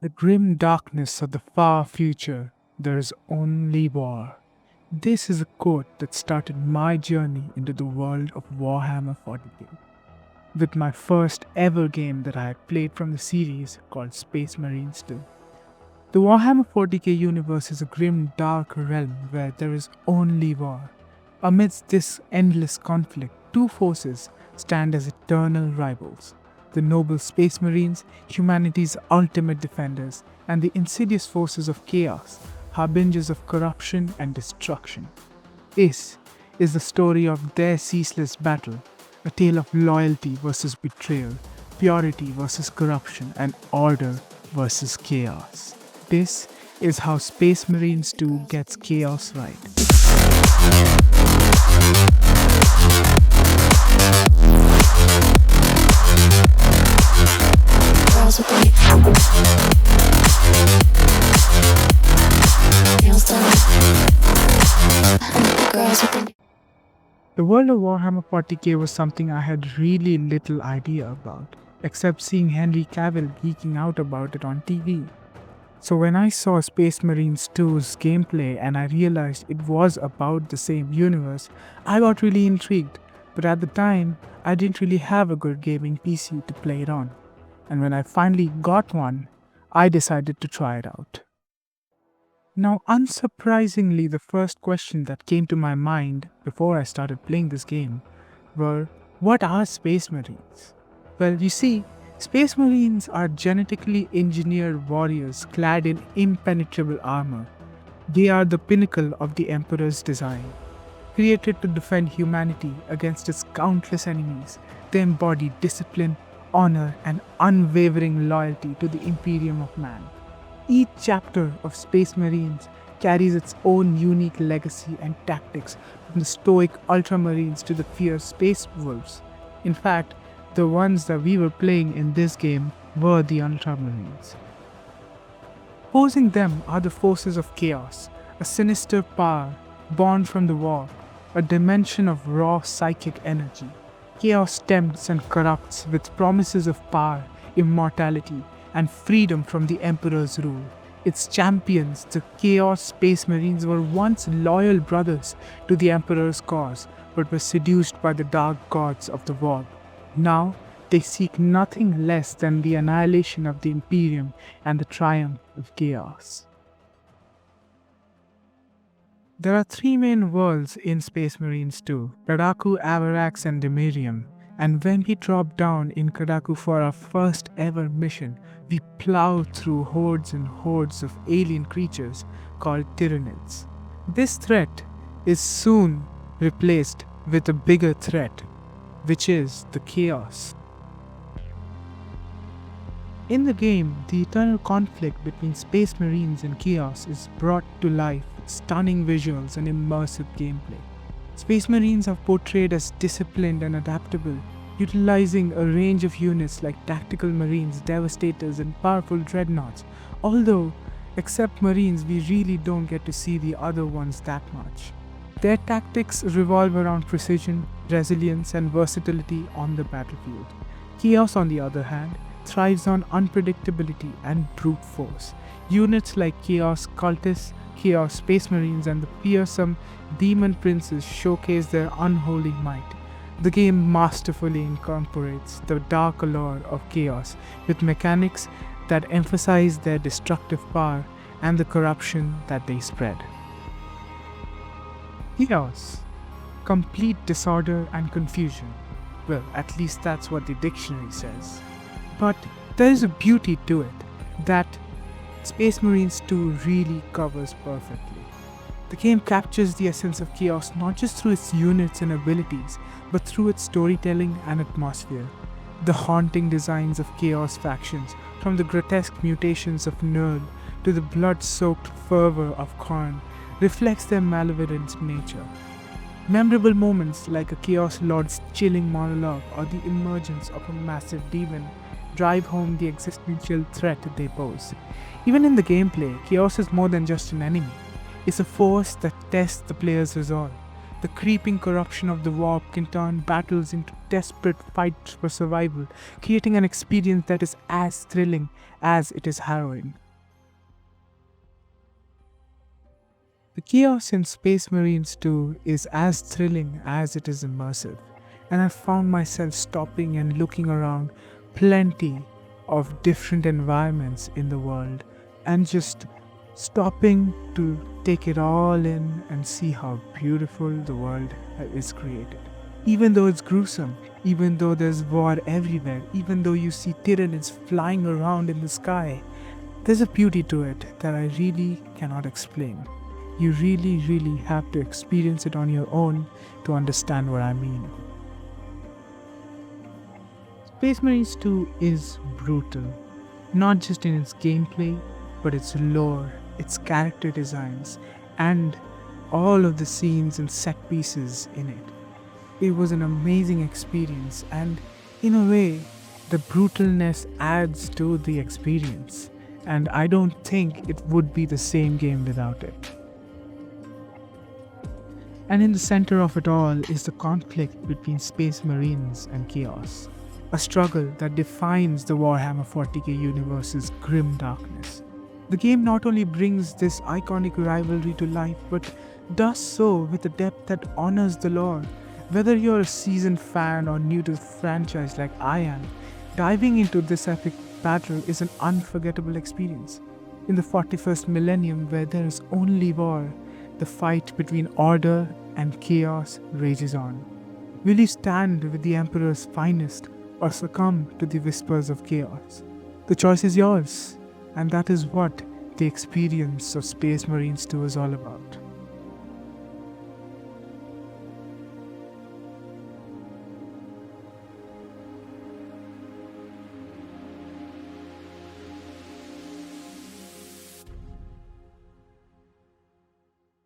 The grim darkness of the far future, there is only war. This is a quote that started my journey into the world of Warhammer 40k, with my first ever game that I had played from the series called Space Marines 2. The Warhammer 40k universe is a grim, dark realm where there is only war. Amidst this endless conflict, two forces stand as eternal rivals: the noble Space Marines, humanity's ultimate defenders, and the insidious forces of chaos, harbingers of corruption and destruction. This is the story of their ceaseless battle, a tale of loyalty versus betrayal, purity versus corruption, and order versus chaos. This is how Space Marines 2 gets chaos right. The world of Warhammer 40k was something I had really little idea about, except seeing Henry Cavill geeking out about it on TV. So when I saw Space Marines 2's gameplay and I realized it was about the same universe, I got really intrigued. But at the time, I didn't really have a good gaming PC to play it on. And when I finally got one, I decided to try it out. Now, unsurprisingly, the first question that came to my mind before I started playing this game were, what are Space Marines? Well, you see, Space Marines are genetically engineered warriors clad in impenetrable armor. They are the pinnacle of the Emperor's design. Created to defend humanity against its countless enemies, they embody discipline, honor, and unwavering loyalty to the Imperium of Man. Each chapter of Space Marines carries its own unique legacy and tactics, from the stoic Ultramarines to the fierce Space Wolves. In fact, the ones that we were playing in this game were the Ultramarines. Opposing them are the forces of chaos, a sinister power born from the war, a dimension of raw psychic energy. Chaos tempts and corrupts with promises of power, immortality, and freedom from the Emperor's rule. Its champions, the Chaos Space Marines, were once loyal brothers to the Emperor's cause, but were seduced by the dark gods of the war. Now, they seek nothing less than the annihilation of the Imperium and the triumph of chaos. There are three main worlds in Space Marines 2, Kadaku, Avarax, and Demirium. And when we drop down in Kadaku for our first ever mission, we plow through hordes and hordes of alien creatures called Tyranids. This threat is soon replaced with a bigger threat, which is the chaos. In the game, the eternal conflict between Space Marines and chaos is brought to life with stunning visuals and immersive gameplay. Space Marines are portrayed as disciplined and adaptable, utilizing a range of units like tactical Marines, Devastators, and powerful Dreadnoughts. Although, except Marines, we really don't get to see the other ones that much. Their tactics revolve around precision, resilience, and versatility on the battlefield. Chaos, on the other hand, thrives on unpredictability and brute force. Units like Chaos Cultists, Chaos Space Marines, and the fearsome Demon Princes showcase their unholy might. The game masterfully incorporates the dark allure of chaos with mechanics that emphasize their destructive power and the corruption that they spread. Chaos: complete disorder and confusion. Well, at least that's what the dictionary says. But there is a beauty to it that Space Marines 2 really covers perfectly. The game captures the essence of chaos not just through its units and abilities, but through its storytelling and atmosphere. The haunting designs of chaos factions, from the grotesque mutations of Nerd to the blood-soaked fervor of Khorne, reflects their malevolent nature. Memorable moments like a Chaos Lord's chilling monologue or the emergence of a massive demon drive home the existential threat they pose. Even in the gameplay, Chaos is more than just an enemy. It's a force that tests the player's resolve. The creeping corruption of the warp can turn battles into desperate fights for survival, creating an experience that is as thrilling as it is harrowing. The chaos in Space Marines 2 is as thrilling as it is immersive, and I found myself stopping and looking around plenty of different environments in the world and just stopping to take it all in and see how beautiful the world is created. Even though it's gruesome, even though there's war everywhere, even though you see tyranids flying around in the sky, there's a beauty to it that I really cannot explain. You really have to experience it on your own to understand what I mean. Space Marines 2 is brutal, not just in its gameplay, but its lore, its character designs, and all of the scenes and set pieces in it. It was an amazing experience, and in a way, the brutalness adds to the experience, and I don't think it would be the same game without it. And in the center of it all is the conflict between Space Marines and Chaos, a struggle that defines the Warhammer 40k universe's grim darkness. The game not only brings this iconic rivalry to life, but does so with a depth that honors the lore. Whether you're a seasoned fan or new to the franchise like I am, diving into this epic battle is an unforgettable experience. In the 41st millennium, where there is only war, the fight between order and chaos rages on. Will you stand with the Emperor's finest or succumb to the whispers of chaos? The choice is yours, and that is what the experience of Space Marines 2 is all about.